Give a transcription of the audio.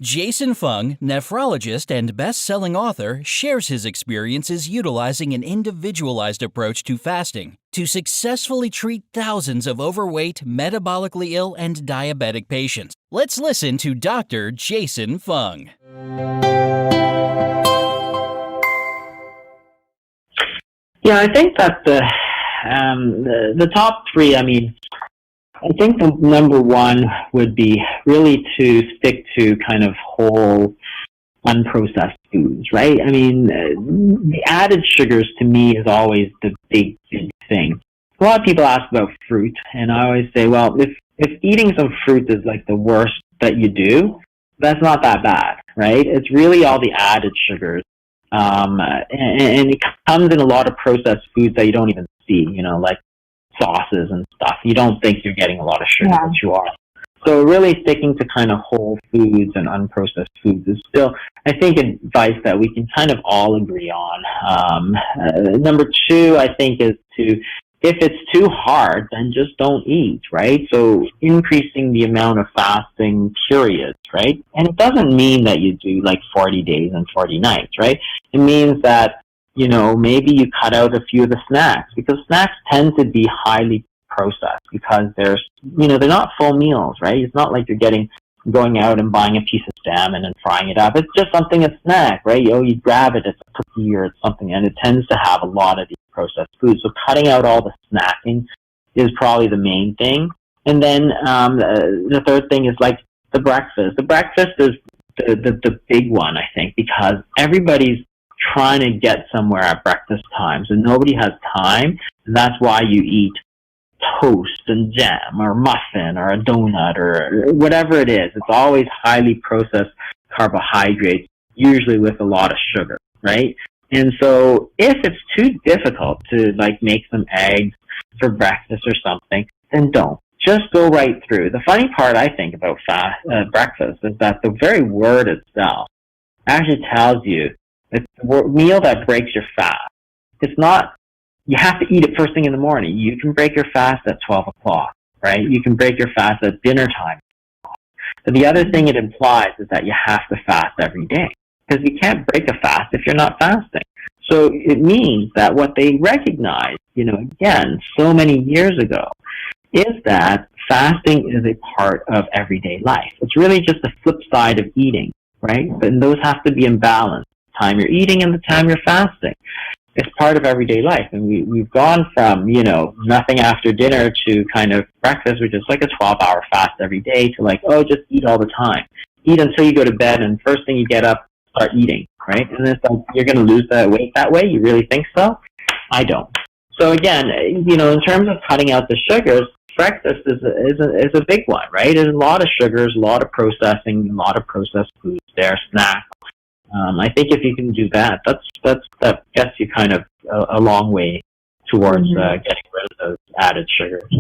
Jason Fung, nephrologist and best-selling author, shares his experiences utilizing an individualized approach to fasting to successfully treat thousands of overweight, metabolically ill, and diabetic patients. Let's listen to Dr. Jason Fung. Yeah, I think that the top three, I think the number one would be really to stick to kind of whole, unprocessed foods, right? The added sugars to me is always the big thing. A lot of people ask about fruit, and I always say, well, if eating some fruit is like the worst that you do, that's not that bad, right? It's really all the added sugars. And it comes in a lot of processed foods that you don't even see, like sauces and stuff. You don't think you're getting a lot of sugar, but you are. So really sticking to kind of whole foods and unprocessed foods is still, I think, advice that we can kind of all agree on. Number two, I think, is if it's too hard, then just don't eat, right? So increasing the amount of fasting periods, right? And it doesn't mean that you do like 40 days and 40 nights, right? It means that, maybe you cut out a few of the snacks, because snacks tend to be highly processed because they're not full meals, right? It's not like you're going out and buying a piece of salmon and frying it up. It's just something, a snack, right? You grab it, it's a cookie or it's something, and it tends to have a lot of these processed foods. So cutting out all the snacking is probably the main thing. And then the third thing is like the breakfast. The breakfast is the big one, I think, because everybody's trying to get somewhere at breakfast time, so nobody has time, and that's why you eat toast and jam or muffin or a donut or whatever it is. It's always highly processed carbohydrates, usually with a lot of sugar, right? And so if it's too difficult to make some eggs for breakfast or something, then don't. Just go right through. The funny part, I think, about breakfast is that the very word itself actually tells you it's a meal that breaks your fast. It's not, you have to eat it first thing in the morning. You can break your fast at 12 o'clock, right? You can break your fast at dinner time. But the other thing it implies is that you have to fast every day, because you can't break a fast if you're not fasting. So it means that what they recognized, again, so many years ago, is that fasting is a part of everyday life. It's really just the flip side of eating, right? But those have to be in balance. The time you're eating and the time you're fasting. It's part of everyday life. And we've gone from, nothing after dinner to kind of breakfast, which is like a 12-hour fast every day, to just eat all the time. Eat until you go to bed, and first thing you get up, start eating, right? And it's like, you're going to lose that weight that way? You really think so? I don't. So again, in terms of cutting out the sugars, breakfast is a big one, right? There's a lot of sugars, a lot of processing, a lot of processed foods there, snacks. I think if you can do that, that gets you kind of a long way towards getting rid of those added sugars.